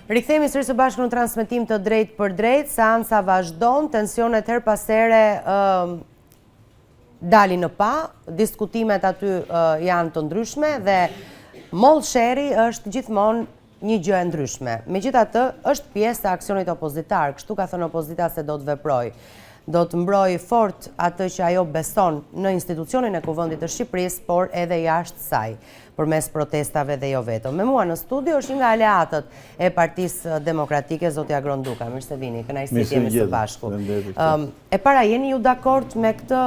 Rikthehemi sërish së bashku në transmetim të drejt për drejt, seansa vazhdon, tensionet her pas here dalin në pa, diskutimet aty janë të ndryshme dhe moll sheri është gjithmonë një gjë e ndryshme. Megjithatë, është pjesë e aksionit opozitar, kështu ka thënë opozita se do të veprojë. Do të mbrojë fort atë që ajo beson në institucionin e Kuvendit të Shqipërisë, por edhe jashtë saj, përmes protestave dhe jo vetëm. Me mua në studio është një nga aleatët e Partisë Demokratike, zotja Gronduka. Mirë se vini, kënaqësi të jemi së bashku. E para, jeni ju dakord me këtë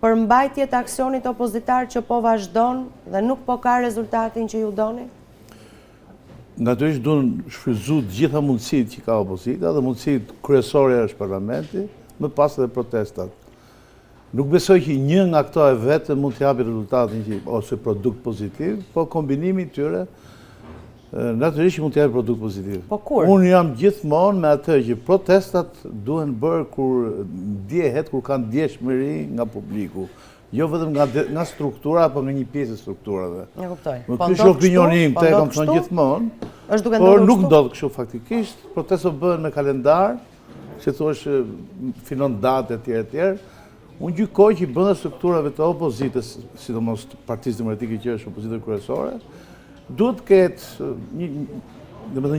përmbajtje të aksionit opozitar që po vazhdon dhe nuk po ka rezultatin që ju doni? Natyrisht duhen shfrytzu të gjitha mundësitë që ka opozita dhe mundësitë kryesore është parlamenti, më pas edhe protestat. Nuk besoj që një nga këto e vetë mund të japi rezultatin ose produkt pozitiv, po kombinimi i tyre natyrisht mund të japi produkt pozitiv. Po kur? Unë jam gjithmonë me atë që protestat duhen bërë kur ndjehet, kur kanë ndjeshmëri nga publiku. Jo vetëm nga struktura, apo nga një pjesë e strukturave. E kuptoj. Ky është opinioni im, këtë e kam thënë gjithmonë. Por nuk ndodh kështu faktikisht. Protestat bëhen me kalendar, si thuaç finon datë etj etj. Unë gjykoj që brenda strukturave të opozitës, sidomos të Partisë Demokratike që është opozita kryesore, duhet të ketë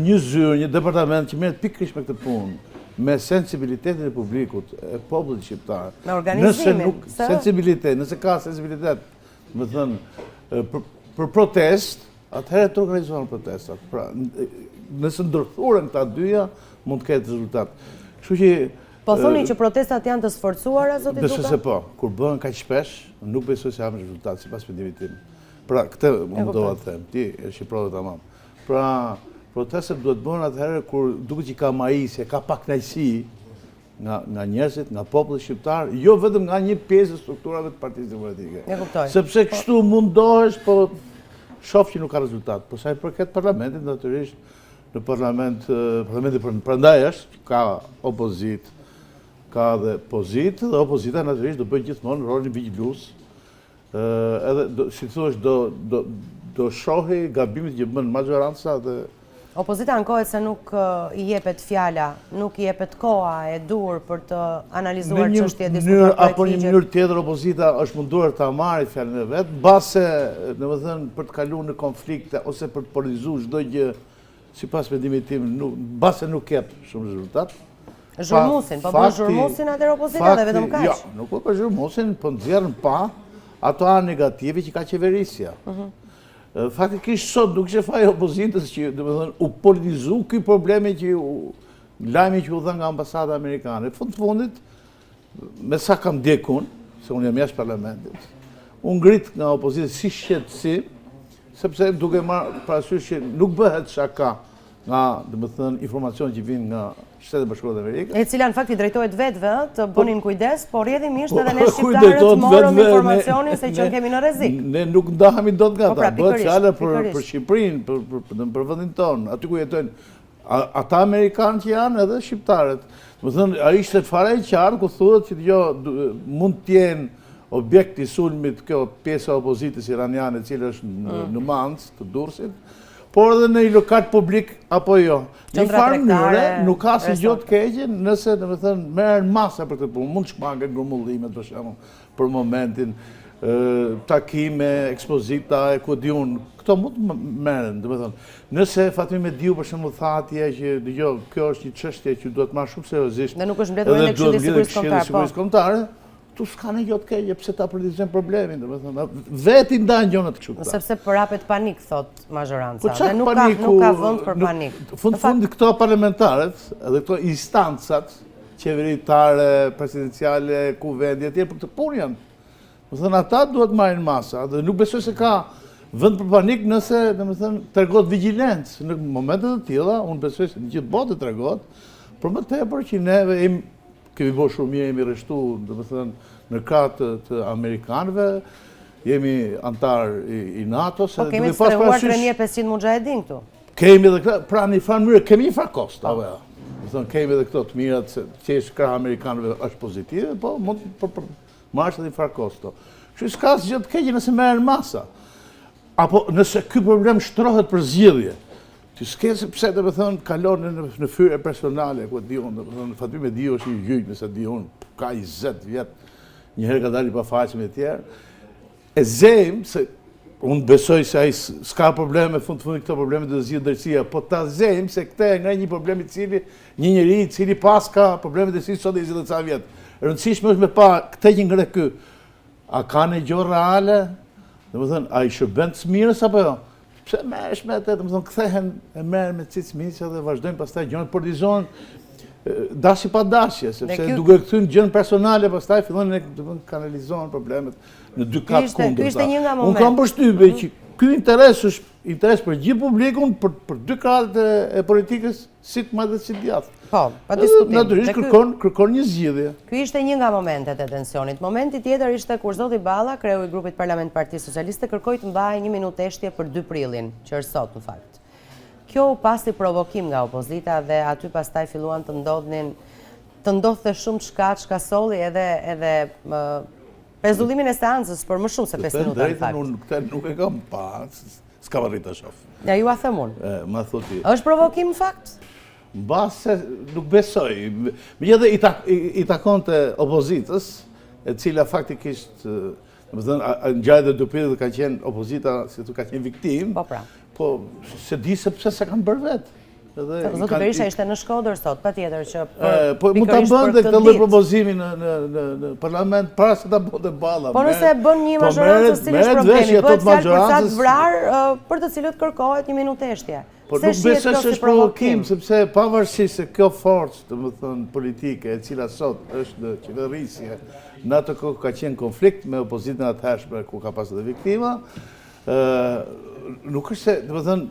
një zyrë, një departament që merret pikërisht me këtë punë, me sensibilitetin e publikut, e popullit shqiptar. Me organizimin. Nëse ka sensibilitet, më thënë, për protest, atëherë të organizohen protestat. Pra, nëse ndërthuren këta dyja, mund të ketë rezultat. Kështu që po thoni që protestat janë të sforcuara, zoti Duka? Besoj se po. Kur bëhen kaq shpesh, nuk besoj se japin rezultat, sipas mendimit tim. Pra, këtë më dova të them. Ti e shqiprove tamam. Pra, protestat duhet bëhen atëherë kur duket që ka majisje, ka pak kënaqësi nga njerëzit, nga populli shqiptar, jo vetëm nga një pjesë e strukturave të Partisë Demokratike. E kuptoj. Sepse kështu mundohesh, po shoh që nuk ka rezultat. Por sa i përket parlamentit, natyrisht në parlamenti prandaj është ka opozitë, ka dhe pozitë, dhe opozita natyrisht do bëjë gjithmonë rolin vigjilues. Edhe, si thuaç, do shohë gabimet që bën majoranca dhe opozita ankohet se nuk i jepet fjala, nuk i jepet koha e dur për të analizuar çështje, diskutuar projekt. Apo një mënyrë tjetër opozita është munduar ta marrë fjalën e vet, mbase, domethënë, për të kaluar në konflikte ose për të polarizuar çdo gjë, sipas mendimit tim, mbase nuk jep shumë rezultat. Zhurmusin, po bën zhurmusin atër opozita dhe vetëm kaq. Jo, nuk po bën zhurmusin, po nxjerrën pa ato anë negative që ka qeverisja. Faktikisht sot nuk është faj opozitës që domethënë u politizu ky problemi që lajmi që u dha nga ambasada amerikane. Fundit, me sa kam ndjekur, se unë jam jashtë parlamentit, u ngrit nga opozita si shqetësim, sepse duke marrë parasysh që nuk bëhet shaka nga, domethënë, informacion që vijnë nga Shtetet Bashkuara të Amerikës. E cila në fakt i drejtohet vetëve të bënin kujdes, por rrjedhimisht edhe ne shqiptarët morëm informacionin se që kemi në rrezik. Ne nuk ndahemi dot nga ata. Bëhet fjala për Shqipërinë, për vendin tonë, aty ku jetojnë ata amerikanë që janë edhe shqiptarët. Domethënë, ai ishte fare e qartë ku thuhet që jo mund të jenë objekt i sulmit kjo pjesa e opozitës iraniane e cila është në Mancë të Durrësit, por edhe në një lokal publik apo jo. Në farë mënyre nuk ka si gjë të keqe nëse, domethënë, merren masa për këtë punë. Mund të shmangen grumbullimet për shembull për momentin, takime, ekspozita e ku diun, këto mund të merren, domethënë. Nëse Fatmir Mediu për shembull tha atje që dëgjoj, kjo është një çështje që duhet marrë shumë seriozisht. Dhe nuk është mbledhur në Këshillin e Sigurisë Kombëtare. Tu s'ka në gjë të keqe pse ta politizojnë problemin, domethënë. Veti ndajnë gjonat kështu. Sepse përhapet panik, thot majoranca. Dhe nuk ka vend për panik. Fundi këto parlamentarët, edhe këto instancat qeveritare, presidenciale, kuvendi etj për këtë punë janë. Domethënë ata duhet marrin masa, dhe nuk besoj se ka vend për panik nëse, domethënë, tregohet vigjilencë. Në momente të tilla, unë besoj se në gjithë botën tregohet, por më tepër që neve kemi bërë shumë mirë, jemi rreshtu, domethënë, në krah të amerikanëve, jemi antar i NATO-s. Po kemi strehuar 3500 mujahedin këtu. Kemi edhe këta, pra në farë mënyrë, kemi një farë kost, apo ja. Domethënë, kemi edhe këto të mirat, që është krah amerikanëve është pozitive, po mund të marrësh edhe një farë kosto. Kështu s'ka asgjë të keqe nëse merren masa. Apo nëse ky problem shtrohet për zgjedhje. Ti s'ke se pse të më thënë kalon në fyre personale, ku Dion, të më thënë, Fatmir Dio është një gjyq, nëse Dion ka 20 vjetë, njëherë ka dali pa faqëm e tjerë. E zemë, se unë besoj se ai s'ka probleme, fund këto probleme të zgjidhë drejtësia, po ta zemë se këte nga një problemi cili, një njeri cili pas ka probleme të si sot e 20 ca vjetë. Rëndësishme është me pa këte që ngre ky. A ka në gjë reale? Dhe më thënë, a i shërben të smirës apo jo? Pse merresh me atë, më thonë, kthehen e merren me cicmiqja dhe vazhdojnë pastaj gjërat portizojnë dashi pa dashje, sepse duke kthyer gjën personale, pastaj fillojnë të kanalizohen problemet në dy kap kundërta. Unë kam përshtypje që ky interes është interes për gjithë publikun, për dy krahët e politikës, si të madhe si të djathtë. Po, pa diskutim. Natyrisht kërkon një zgjidhje. Ky ishte një nga momentet e tensionit. Momenti tjetër ishte kur Zoti Balla, kreu i grupit parlament Partisë Socialiste, kërkoi të mbajë 1 minutë eshtje për 2 prillin, që është sot në fakt. Kjo u pasi provokim nga opozita dhe aty pastaj filluan të ndodhte shumë çka solli edhe pezullimin e seancës për më shumë se 5 minuta në fakt. Këtë nuk e kam pa, s'ka arrit të shoh. Ja ju a them unë. Ma thoti. Është provokim në fakt? Mbase nuk besoj. Megjithatë i takon të opozitës, e cila faktikisht, domethënë ngjarjet e Dupit ka qenë opozita, si tu ka qenë viktim. Po pra. Po se di se pse se kanë bërë vetë. Zoti Berisha ishte në Shkodër sot, patjetër që po mund ta bënte këtë lloj propozimi në parlament para se ta bënte Balla. Po nëse bën një mazhorancë, cili është problemi? Bëhet fjalë për sa të vrarë për të cilët kërkohet 1 minutë eshtje. Po nuk besoj se është provokim, sepse pavarësisht se kjo forcë, domethënë politike, e cila sot është në qeverisje, në atë kohë ka qenë konflikt me opozitën atëhershme ku ka pasur edhe viktima, nuk është se, domethënë,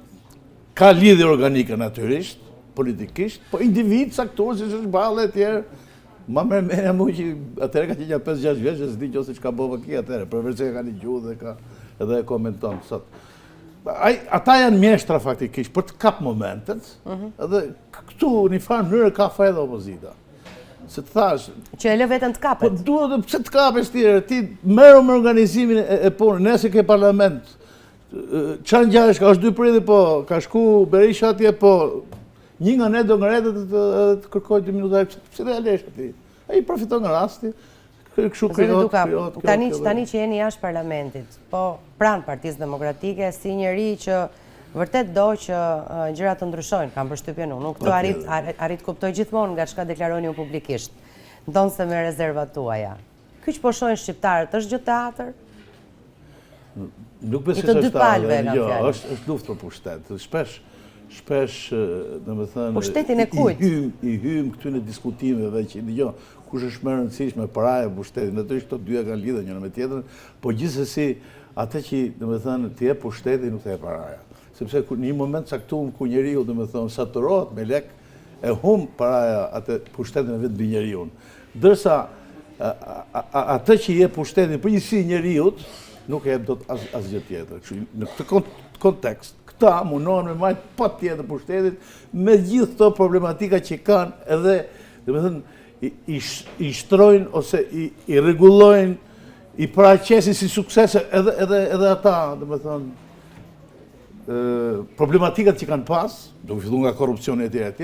ka lidhje organike natyrisht, politikisht, po individ caktuar si është Balla e tjerë, ma mërmenja mu që atëherë ka qenë 5-6 vjeç, se s'di qose çka bova ki atëherë, përveç se ka një gjuhë dhe edhe e komenton sot. Ata janë mjeshtra faktikisht për të kap momentet, edhe këtu një farë mënyrë ka fajda opozita. Se të thash... Që e lë vetën të kapet. Po duhet, pse të kapes tjere, ti merru me organizimin e punë, nëse ke parlament, çan ngjash, ka është 2 prilli, po, ka shku Berisha atje, po, një nga ne do ngretet të kërkoj 2 minuta, pse dhe alesh ati? Ai përfiton nga rasti, kështu krijohet. Tani që jeni jashtë parlamentit, po pranë Partisë Demokratike, si njeri që vërtet do që gjërat të ndryshojnë, kam përshtypjen unë. Unë këtu arrit kuptoj gjithmonë nga çka deklaroni ju publikisht, ndonse me rezervat tuaja. Ky që po shohin shqiptarët është gjë teatër? Nuk besoj se është jo, është luftë për pushtet. Shpesh, domethënë, pushtetin e kujt? I hym këtu në diskutimeve që dëgjoj, kush është më e rëndësishme, paraja apo pushteti? Natyrisht këto dyja kanë lidhje njëra me tjetrën, po gjithsesi atë që domethënë të jep pushteti nuk të jep paraja. Sepse në një moment caktuar ku njeriu domethënë saturohet me lek, e humb paraja atë pushtetin e vet mbi njeriu. Ndërsa atë që jep pushtetin përgjithësi njeriu nuk e jep dot asgjë tjetër. Kështu në këtë kontekst, këta mundohen me marrë patjetër pushtetit me gjithë këto problematika që kanë edhe, domethënë, i shtrojnë ose i rregullojnë, i paraqesin si suksese edhe ata, domethënë, problematikat që kanë pas, duke filluar nga korrupsioni etj.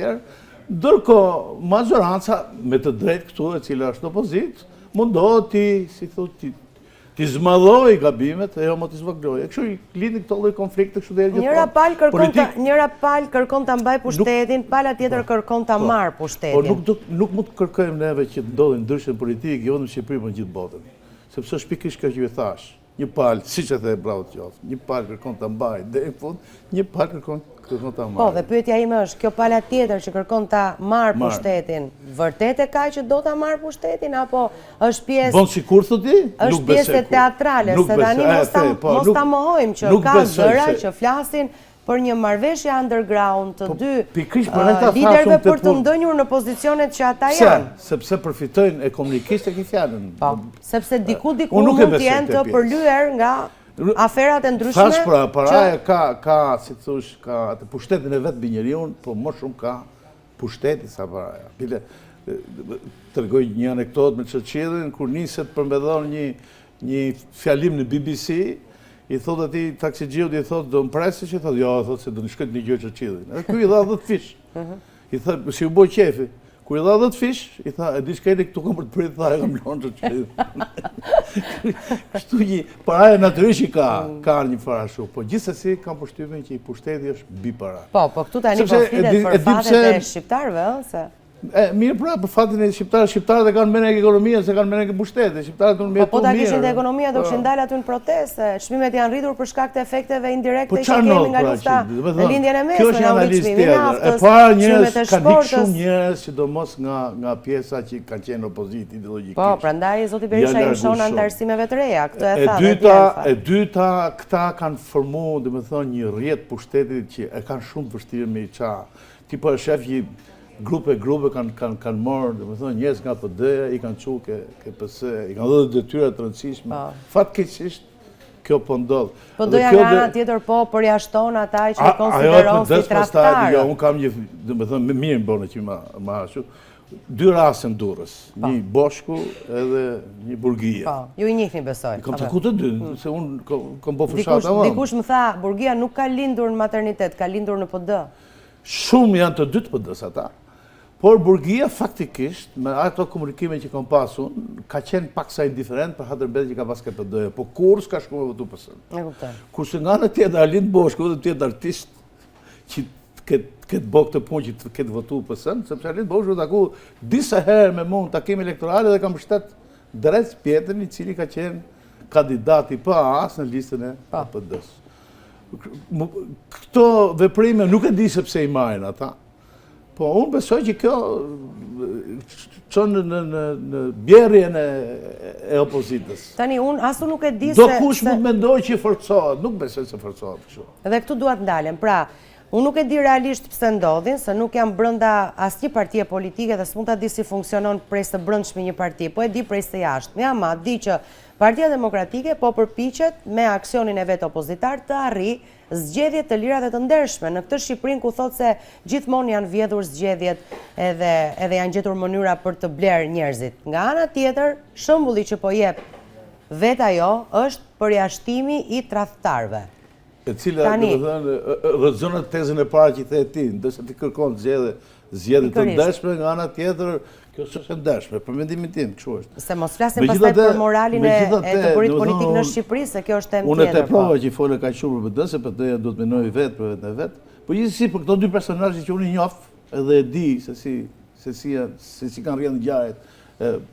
Ndërkohë majoranca me të drejtë këtu e cila është opozitë, mundohet ti zmadhoj gabimet e jo më të zvogloje. Kështu i lindin këto lloj konflikte kështu deri gjithmonë. Njëra palë kërkon ta mbaj pushtetin, pala tjetër kërkon ta marr pushtetin. Po nuk mund të kërkojmë neve që të ndodhin ndryshim politik jo vetëm në Shqipëri, por në gjithë botën. Sepse është pikërisht kjo që ju thash. Një palë, siç e the bravo të qoftë, një palë kërkon ta mbajë deri në fund, një palë kërkon ta marrë. Po, dhe pyetja ime është, kjo pala tjetër që kërkon ta marrë pushtetin, vërtet e ka që do ta marrë pushtetin, apo është pjesë... Bon sikur thot ti? Është pjesë teatrale, se tani mos ta mohojmë që ka zëra që flasin për një marrëveshje underground të dy liderëve për të ndënjur në pozicionet që ata janë. Sepse përfitojnë e komunikisht e këtë fjalën. Po, sepse diku mund të jenë të përlyer nga aferat e ndryshme. Thash pra, paraja ka, si thush, ka atë pushtetin e vetë mbi njeriu, por më shumë ka pushteti sa paraja. Bile, tregoj një anekdotë me Churchillin, kur niset përmbledhon një fjalim në BBC, I thot ati taksigjiut, i thot, do më presi që i thot, jo, thot se do në shkët një gjë që qilin. E kuj i dha 10 fish. I thot, si u boj qefi. Kur i dha 10 fish, i tha, e di shkejni këtu kom për të pritë, tha, e kam lonë që qilin. Kështu një, paraja natyrisht i ka një fara shumë, po gjithsesi kam përshtypjen që i pushteti është mbi para. Po, këtu tani po flitet për fatet e shqiptarëve, se... Mirë pra, për fatin e shqiptarët e kanë menek ekonomia, se kanë menek pushtete, shqiptarët unë mjetu mirë. Po ta kishin të ekonomia, do kishin dalë aty në proteste, çmimet janë rritur për shkak të efekteve indirekte që kemi nga lufta në lindjen e mesme, nga ulëçmimi i naftës. E para njerëz kanë dik shumë njerëz, sidomos nga pjesa që kanë qenë opozitë ideologjikisht. Po, prandaj zoti Berisha i mshon antarësimeve të reja, këtë e tha. E dyta, këta kanë formuar, domethënë, një rrjet pushtetit që e kanë shumë vështirë me i ça. Ti po e shef grupe kanë marrë, domethënë njerëz nga PD-ja, i kanë çu ke PS, i kanë dhënë detyra të rëndësishme. Fatkeqësisht kjo po ndodh. Po doja nga ana tjetër po përjashton ata që e konsideron si tradhtar. Jo, un kam një, domethënë mirë bënë që ma ashtu. 2 raste në Durrës, një Boshku edhe një Burgia. Po, ju i njihni besoj. Kam taku të dy, se un kam bo fushat avon. Dikush më tha, Burgia nuk ka lindur në maternitet, ka lindur në PD. Shumë janë të dy të PD-s ata. Por Burgia faktikisht, me ato komunikime që kam pasun, ka qenë paksa indiferent për Hatërbet që ka pas KPD-ja, po kur s'ka shku me votu PS-n. E kuptoj. Kurse nga në tjetë Arlind Boshku dhe tjetë artist që këtë bok të punë që këtë votu PS-n, sepse Arlind Boshku taku disa herë me mund takim elektorale dhe kam mbështet drejt Pjetrin, i cili ka qenë kandidati pa as në listën e PD-s. Këto veprime nuk e di sepse i marrin ata. Po, unë besoj që kjo qënë në bjerjen e opozitës. Tani, unë asu nuk e di se... Do kush mund mendoj që i forcohet, nuk besoj se forcohet kështu. Edhe këtu duat ndalem. Pra, unë nuk e di realisht pse ndodhin, se nuk jam brenda asnjë partie politike dhe s'mund ta di si funksionon prej së brendshme një parti, po e di prej së jashtme. Jam ma di që Partia Demokratike po përpiqet me aksionin e vet opozitar të arrijë zgjedhje të lira dhe të ndershme. Në këtë Shqipërinë ku thotë se gjithmonë janë vjedhur zgjedhjet edhe janë gjetur mënyra për të blerë njerëzit. Nga ana tjetër, shembulli që po jep vet ajo është përjashtimi i tradhtarëve. E cila, domethënë, rrezon tezën e parë që the ti, ndërsa ti kërkon zgjedhje të ndershme, nga ana tjetër kjo s'është e ndershme, për mendimin tim, kështu është. Se mos flasim pastaj për moralin e të bërit politik në Shqipëri, se kjo është temë tjetër. Unë e teprova që i folë kaq shumë për PD, se PD-ja duhet të menojë vetë për vetën e vet. Po gjithsesi për këto dy personazhe që unë i njoh edhe e di se si kanë rrjedhur ngjarjet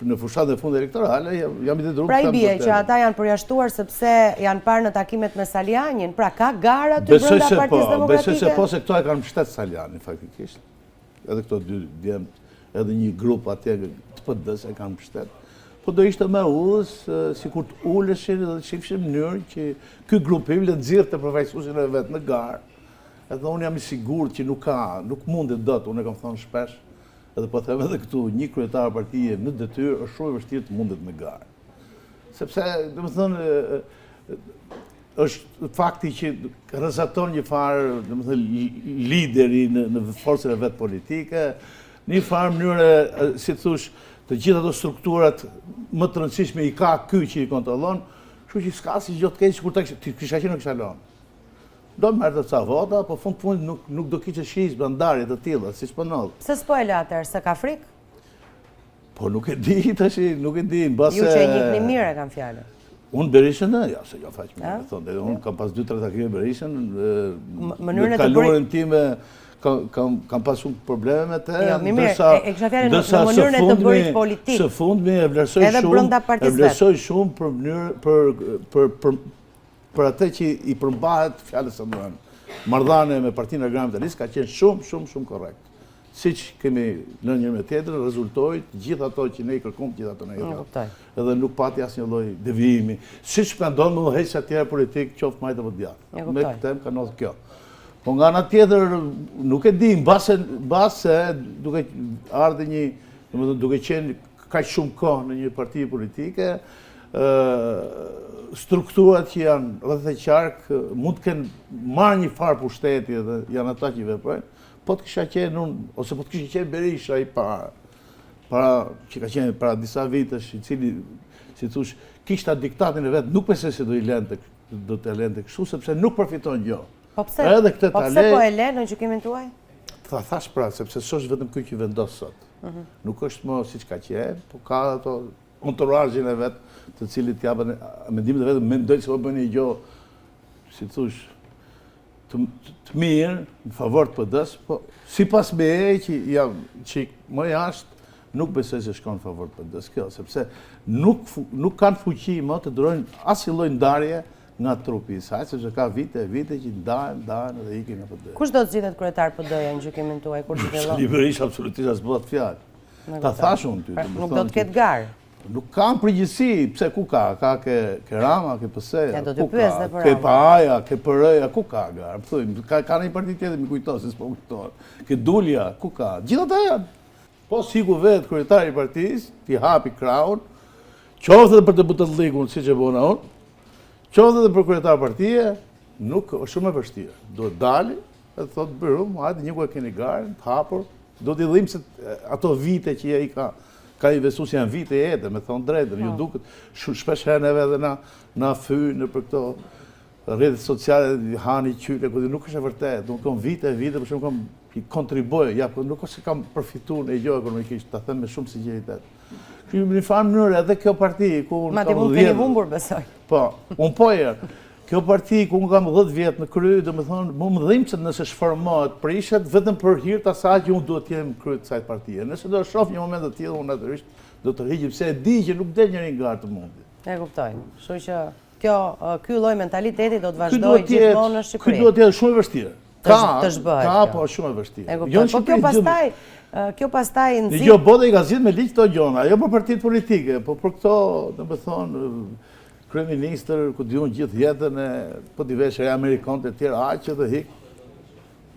në fushatën e fundit elektorale, jam i detyruar. Pra i bie që ata janë përjashtuar sepse janë parë në takimet me Salianin, pra ka gara aty brenda Partisë Demokratike. Besoj se po, se këto e kanë mbështet Salianin faktikisht. Edhe këto dy djemt, edhe një grup atje të PD-s e kanë mbështet. Po do ishte me udhës, sikur të uleshin dhe të shifshin mënyrë që ky grupim le të nxirrte përfaqësuesin e vet në garë. Edhe unë jam i sigurt që nuk mundet dot, unë e kam thënë shpesh, edhe po them edhe këtu, një kryetar partie në detyrë është shumë e vështirë të mundet në garë. Sepse, domethënë, është fakti që rrezaton një farë, domethënë, lideri në forcën e vet politike, një farë mënyre, si thush, të gjitha ato strukturat më të rëndësishme i ka ky që i kontrollon, kështu që s'ka si gjë të keq kur ti kisha qenë në kisha lënë. Do më merrte ca vota, po fund punit nuk do kishe shis bandarje të tilla, siç po ndodh. Pse s'po e lë atëherë, se ka frikë? Po nuk e di tash, nuk e di, mbase. Ju që e njihni mirë kam fjalën. Unë Berishën, ja, se jo faq mirë, thonë, unë kam pas 2-3 takime Berishën, në kaluarën time kam pas shumë probleme me te, ndërsa në mënyrën e të bërit politik, së fundmi e vlerësoj shumë për atë që i përmbahet fjalës së ndërën. Marrëdhënia me Partinë Agraritaristë ka qenë shumë korrekt. Siç kemi lënë njëri me tjetrin, rezultoi gjithë ato që ne i kërkuam, gjithë ato ne i kërkuam. Edhe nuk pati asnjë lloj devijimi. Siç mendon më heq atje politik, qoftë majtë apo djathtë. Me këtë ka ndodhur kjo. Po nga ana tjetër, nuk e di, mbase duke ardhur një, domethënë duke qenë kaq shumë kohë në një parti politike, strukturat që janë rreth e qark mund të kenë marrë një farë pushteti dhe janë ata që veprojnë, po të kisha qenë unë, ose po të kisha qenë Berisha i para që ka qenë para disa vitesh, i cili si thush, kishta diktatin e vetë, nuk besoj se do të lente kështu, sepse nuk përfiton gjë. Po pse po e le në gjykimin tuaj? Thash pra, sepse s'është vetëm ky që vendos sot. Nuk është më siç ka qenë, po ka ato entourage-in e vet, të cilit japën mendimet e vet, mendojnë se po bëni një gjë, si thush, të mirë në favor të PD-s, po sipas meje që jam çik më jashtë, nuk besoj se shkon në favor të PD-s kjo, sepse nuk kanë fuqi më të durojnë asnjë lloj ndarje nga trupi i saj, sepse ka vite që ndahen dhe ikin nga PD. Kush do të zgjidhet kryetar PD-ja në gjykimin tuaj kur të fillon? Liberisht absolutisht as bëhet fjalë. Ta thash unë ty. Nuk do të ketë garë. Nuk kam përgjithësi, pse ku ka? Ka ke Rama, ke PS-ja, ja, do të pyes dhe për ke PA-ja, ke PR-ja, ku ka garë? Thojmë, ka një parti tjetër më kujto se s'po kujtohet. Ke Dulja, ku ka? Gjithë ata janë. Po siku vetë kryetari i partisë, ti hapi krahun, qoftë edhe për deputetlikun, siç e bëna unë, qoftë edhe për kryetar partie, nuk është shumë e vështirë. Duhet dali, e thotë bërum, hajde një ku e keni garën, të hapur, do t'i dhimbë se ato vite që ai ka investuar si janë vite jetë, me thonë drejtën, ju duket shpesh herë neve edhe na fynë për këto rrjetet sociale, hani qyte, nuk është e vërtetë, do kam vite, për shembull kam kontribuoj, ja, por nuk është se kam përfituar e jo ekonomikisht, ta them me shumë sinqeritet. Kjo në një farë mënyrë edhe kjo parti ku unë kam 10 vjet. Humbur besoj. Po, unë po erë. Kjo parti ku unë kam 10 vjet në kry, domethënë, më dhimbë se nëse shformohet, prishet vetëm për hir të asaj që unë duhet të jem krye të kësaj partie. Nëse do të shoh një moment të tillë, unë natyrisht do të rrigjë pse e di që nuk del njëri nga të mundi. E kuptoj. Kështu që ky lloj mentaliteti do të vazhdojë gjithmonë në Shqipëri. Ky duhet të jetë shumë i vështirë. Ka, po shumë e vështirë. Po kjo pastaj nxit. Jo, bota i ka zgjidhur me ligj këto gjona, jo për partitë politike, po për këto, domethënë, kryeministër, ku diun gjithë jetën e po diverse amerikanë të tjerë aq dhe hik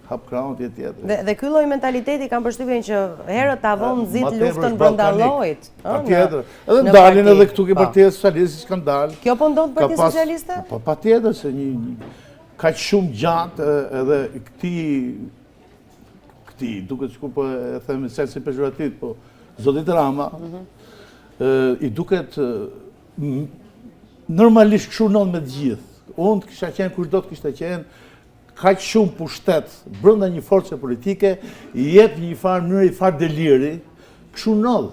hap krahun tjetër. Dhe ky lloj mentaliteti kam përshtypjen që herët avon nxit luftën brenda llojit, patjetër. Edhe dalin edhe këtu ke Partia Socialiste skandal. Kjo po ndodh Partia Socialiste? Po patjetër se kaq shumë gjatë edhe këti duket sikur po e them në sensin pejorativ, po zotit Rama i duket normalisht kështu non me të gjithë. Unë kisha qenë kur do të kishte qenë kaq shumë pushtet brenda një force politike, i jep një farë mënyrë i farë deliri, kështu nodh.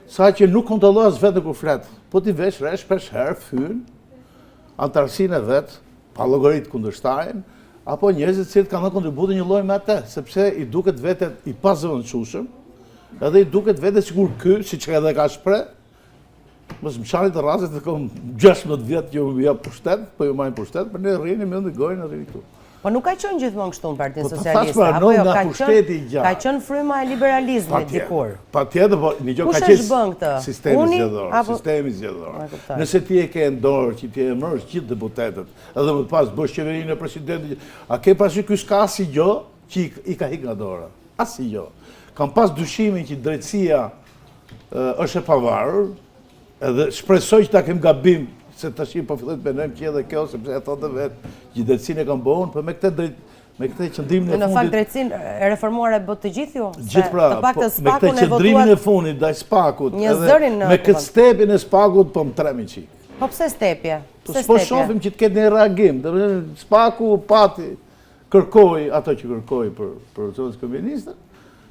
Sa që nuk kontrollohet vetë kur flet, po ti vesh rresh shpesh herë fyn antarësinë e vet, pa llogarit kundërshtarin, apo njerëzit që kanë kontribuar një lloj me atë, sepse i duket vetë i pazëvendësueshëm, edhe i duket vetë sikur ky, siç edhe ka shpreh, mos më shani të rrazet të kom 16 vjet që ju jap pushtet, po ju marrin pushtet, por ne rrini me ndë gojë, rrini këtu. Po nuk ka qenë gjithmonë kështu në Partinë Socialiste, apo jo, ka qenë fryma e liberalizmit dikur. Patjetër, po një gjë ka qenë sistemi zgjedhor. Nëse ti e ke në dorë që ti e mërsh gjithë deputetët, edhe më pas bësh qeverinë e presidentit, a ke parasysh ky s'ka asnjë gjë që i ka hik nga dora? Asnjë gjë. Kam pas dyshimin që drejtësia është e pavarur, edhe shpresoj që ta kem gabim, se tash po filloj të mendojmë që edhe kjo, sepse e thotë vetë, që drejtësinë e kam bëun, por me këtë qëndrimin e fundit. Në fakt drejtësinë e reformuar e bë të gjithë ju? Gjithë pra, me këtë qëndrimin e fundit ndaj Spakut, edhe me këtë stepjen e Spakut, po më tremi qik. Po pse stepje? Po shohim që të ketë një reagim. Spaku pati, kërkoi ato që kërkoi për zonës komuniste.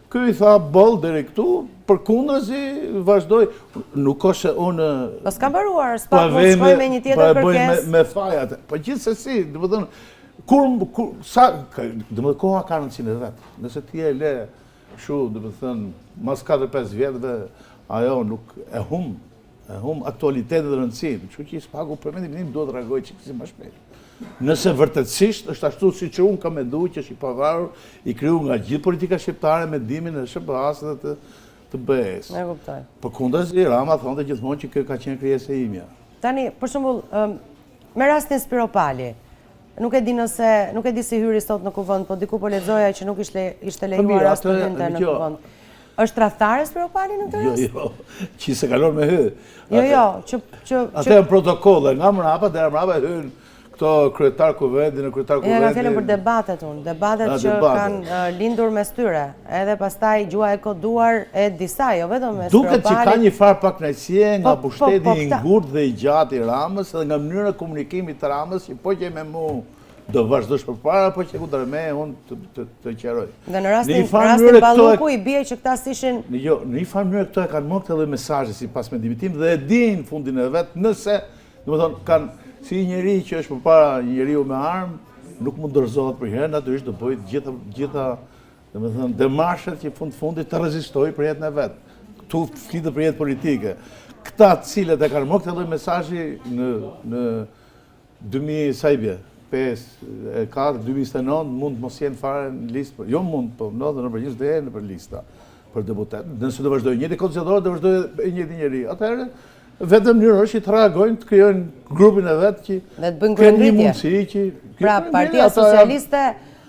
Ky i tha boll deri këtu, përkundrazi vazhdoi, nuk ka se unë. Po s'ka mbaruar, Spaku shkoi me një tjetër kërkesë. Me fajat. Po gjithsesi, domethënë domethënë koha ka rëndësinë e vet. Nëse ti e le kështu, domethënë, mas 4-5 vjetëve ajo nuk e hum aktualitetin dhe rëndësinë. Kështu që Spaku për mendimin tim duhet të reagojë çik më shpejt. Nëse vërtetësisht është ashtu siç unë kam menduar që është i pavarur, i krijuar nga gjithë politika shqiptare me ndihmën e SBA-s dhe të BE-s. E kuptoj. Përkundazi Rama thonte gjithmonë që kjo ka qenë krijesa ime. Tani, për shembull, me rastin Spiro Pali, nuk e di si hyri sot në kuvend, po diku po lexoja që nuk ishte lejuar as të hynte në kuvend. Është tradhtare Spiro Pali në këtë rast? Jo, që se kalon me hy. Jo, që atë janë protokolle, nga mrapa deri mrapa hyn këto kryetar kuvendit në kryetar kuvendit. Ja, ka fjalën për debatet unë, debatet që kanë lindur mes tyre, edhe pastaj gjua e koduar e disa, jo vetëm mes Duket që ka një farë pakënaqësie nga pushteti i ngurtë dhe i gjatë i Ramës dhe nga mënyra e komunikimit të Ramës, që po që me mu do vazhdosh përpara, po që ku dërme unë të qeroj. Dhe në rastin Balluku i bie që këta s'ishin... Jo, në një farë mënyrë këto e kanë marrë këtë mesazhe sipas mendimit tim dhe e din fundin e vet, nëse, domethënë, kanë si njeri që është përpara një njeriu me armë, nuk mund dorëzohet për herë, natyrisht do bëjë gjitha, domethënë, demarshët që fundit të rezistojë për jetën e vet. Ktu flitet për jetë politike. Këta të cilët e kanë marrë këtë lloj mesazhi në 2000 sa i bie 2029 mund mos jenë fare në listë, jo mund, po në përgjithësi do jenë për lista për deputet. Nëse do vazhdojë njëti koncesionor, do vazhdojë e njëjti njeri. Atëherë vetëm mënyrë është që të reagojnë, të krijojnë grupin e vet që dhe të bëjnë kryendritje. Pra Partia Socialiste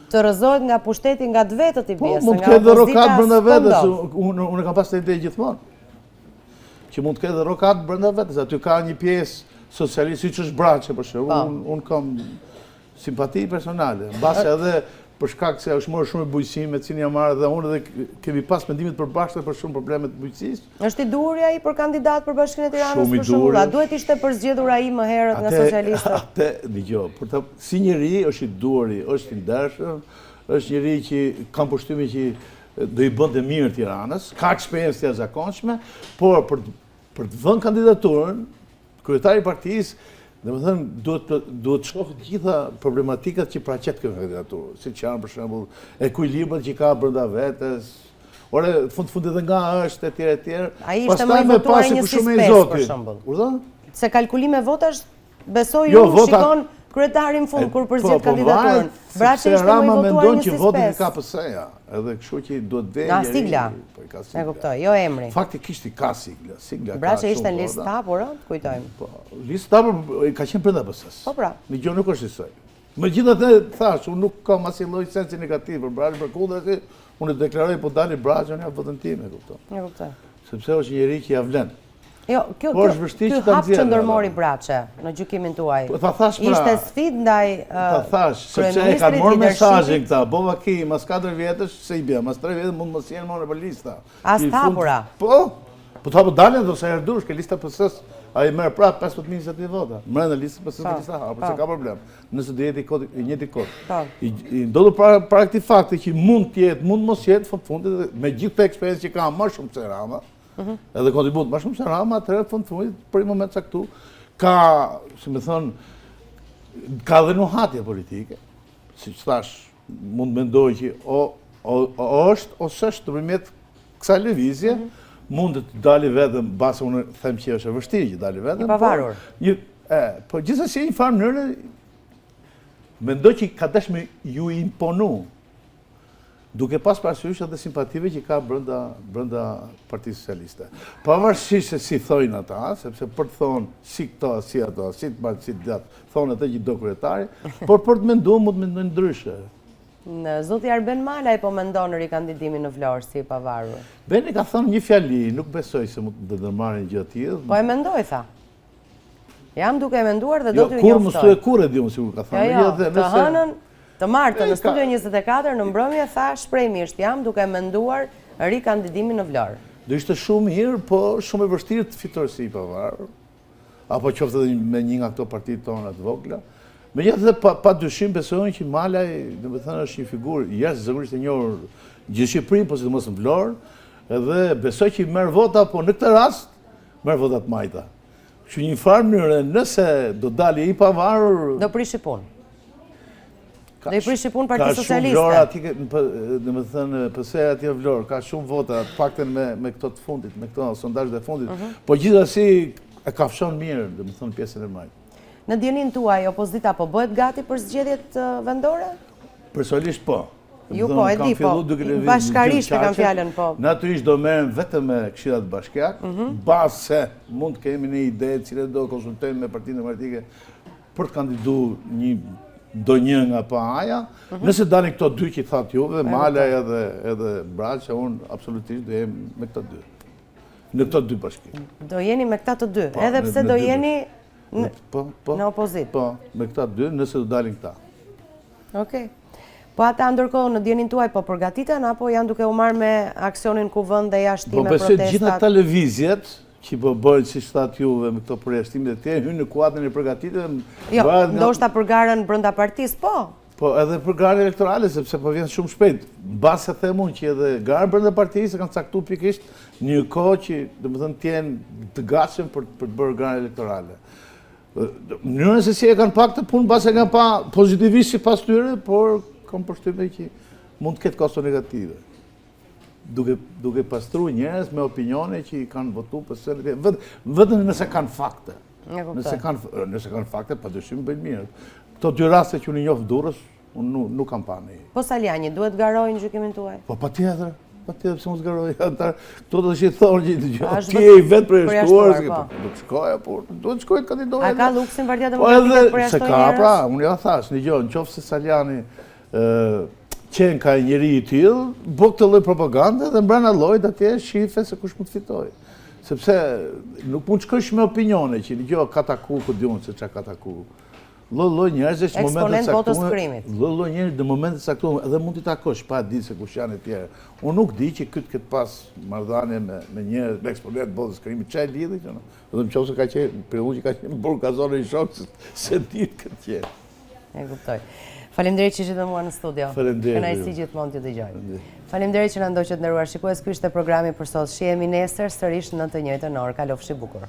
të rrëzohet nga pushteti nga të vetët i bie, mund të ketë dhe rokat brenda vetes, unë kam pasur ide gjithmonë. Që mund të ketë dhe rokat brenda vetes, aty ka një pjesë socialiste, siç është Braçe për shembull, unë kam simpati personale, mbase edhe për shkak se është marrë shumë bujqësi me cilin jam marrë dhe unë edhe kemi pas mendime të përbashkëta për shumë probleme të bujqësisë. Është i duhur ai për kandidat për Bashkinë e Tiranës për shembull, a duhet ishte përzgjedhur ai më herët nga socialistët? Atë dëgjoj, si njeri është i duhur, është i ndershëm, është njeri që kam përshtypjen që do i bënte mirë Tiranës, ka eksperiencë të jashtëzakonshme, por për të vënë kandidaturën, kryetari i partisë domethënë duhet shohë të gjitha problematikat që paraqet kjo kandidaturë, siç janë për shembull ekuilibrat që ka brenda vetes. Ore, fundit edhe nga është etj. Ai ishte më i votuar një spes për shembull. Urdhën? Se kalkulime votash besoj unë shikon kryetarin fund kur përzgjedh kandidaturën. Braçe ishte më i votuar një që votin e ka PS-ja, edhe kështu që duhet vënë. Nga sigla. E kuptoj, jo emri. Faktikisht i ka sigla. Braçe ishte në listë hapur, kujtojmë. Po, listë hapur ka qenë brenda PS-s. Po pra. Në gjë nuk është i saj. Megjithatë thash, unë nuk kam asnjë lloj sensi negativ për Braçën, për kundër, unë deklaroj po dali Braçën ja votën time, e kupton. E kuptoj. Sepse është një njerëz që ja vlen. Jo, kjo hap që ndërmori Braçe në gjykimin tuaj. Ishte sfidë ndaj sepse e kanë marrë mesazhin këta, bova ki mas 4 vjetësh se i bie, mas 3 vjetë mund mos jenë më në lista. As hapura. Po të hapur dalën do sa herë dush, ke lista PS-s, ai merr prapë 15.000 vota. Brenda listës PS-s me lista hapur, se ka problem. Nëse do jetë i njëjti kod. I ndodhur para këtij fakti që mund të jetë, mund mos jetë fundit me gjithë eksperiencë që ka më shumë se Rama. Edhe kontribut më shumë se Rama, atëherë fundit për një moment caktuar ka, si më thon, ka dhe nuhatje politike. Siç thash, mund mendoj që është ose është nëpërmjet kësaj lëvizje, mund të dali vetëm, base unë them që është e vështirë që dali vetëm. I pavarur. Po gjithsesi në farë mënyrë mendoj që ka dashme ju imponu, duke pas parasysh edhe simpative që ka brenda Partisë Socialiste. Pavarësisht se si thojnë ata, sepse për të thonë si këto, si ato, si të marrë, si të datë, thonë atë që do kryetari, por për të menduar mund të mendojnë ndryshe. Zoti Arben Malaj po mendon rikandidimin në Vlorë si i pavarur. Beni ka thënë një fjali, nuk besoj se mund të ndërmarrin gjë të tillë. Po e mendoj tha. Jam duke menduar dhe do t'ju njoftoj. Kur mos thuaj kur e di unë sigur ka thënë. Të hënën të martën në Studio 24 në mbrëmje tha shprehmisht jam duke menduar rikandidimin në Vlorë. Do ishte shumë mirë, po shumë e vështirë të fitoj si i pavarur. Apo qoftë edhe me një nga këto partitë tona të vogla. Megjithatë pa dyshim besojnë që Malaj, domethënë është një figurë jashtëzakonisht e njohur gjithë Shqipërinë, po sidomos në Vlorë, edhe besoj që merr vota, po në këtë rast merr vota të majta. Që një farë mënyrë nëse do dalë i pavarur, do prishi punë. Do i prishi punë Partia Socialiste. Ka shumë Vlorë domethënë PS-ja aty në Vlorë, ka shumë vota, të paktën me këto të fundit, me këto sondazhet e fundit. Po gjithasë e kafshon mirë, domethënë pjesën e majtë. Në djenin tuaj, opozita po bëhet gati për zgjedhjet vendore? Personalisht po. Ju po, e di po, bashkarisht e kam fjallën po. Natyrisht do merrem vetëm me këshillat bashkiak, bazë se mund të kemi një ide cilë do konsultojmë me Partinë Demokratike për të kandiduar ndonjë nga PA-ja. Nëse dalin këto dy që thatë juve, Malaj edhe Braçe, unë absolutisht do jem me këto dy. Në këto dy bashki. Do jeni me këta të dy, edhe pse do jeni Në opozit. Po, me këta dy, nëse do dalin këta. Okej. Po ata ndërkohë në djenin tuaj po përgatiten, apo janë duke u marrë me aksionin kuvend dhe jashtime protestat? Po besoj gjitha televizjet që po bëjnë si shtat juve me këto përjashtimet e tjerë, hynë në kuadrin e përgatitjes. Jo, ndoshta për garën brenda partisë, po. Po edhe për garën elektorale, sepse po vjen shumë shpejt. Mbas e them unë që edhe garë brenda partisë kanë caktuar pikërisht një kohë që domethënë të jenë të gatshëm për të bërë garë elektorale. Mënyrën se si e kanë pak të punë, mbas e kanë pa pozitivisht sipas tyre, por kam përshtypjen që mund të ketë kosto negative. Duke pastruar njerëz me opinione që kanë votuar për së vetëm nëse kanë fakte. Nëse kanë fakte, padyshim bëjnë mirë. Këto dy raste që unë njoh Durrës, unë nuk kam pa ne. Po Saljani duhet garojë në gjykimin tuaj? Po patjetër pse mos garojë. Këto do të thonë që ti je i vetë përjashtuar, do të shkoja, por duhet të shkojë kandidohet. A ka luksin Partia Demokratike të përjashtoj njerëz? Se ka, pra, unë ja thash, nëse Saljani qenë ka njëri i tillë, bëk të lloj propagande dhe mbrana llojit atje shife se kush mund të fitojë. Sepse nuk mund të shkosh me opinione që dëgjoj ka taku ku diun se çka ka taku. Lloj njerëzish në momentin e caktuar. Lloj njerëz në momentin e caktuar edhe mund t'i takosh pa ditë se kush janë të tjerë. Unë nuk di që këtë pas marrëdhënie me njerëz me eksponent botës krimit çaj lidhë që no. Do të thonë se ka qenë për unë që ka qenë burgazon i shok se ditë këtë gjë. E kuptoj. Faleminderit që ishit me mua në studio. Faleminderit. Kënaqësi gjithmonë t'ju dëgjoj. Faleminderit që na ndoqët nderuar shikues, ky ishte programi për sot. Shihemi nesër sërish në të njëjtën orë. Kalofshi bukur.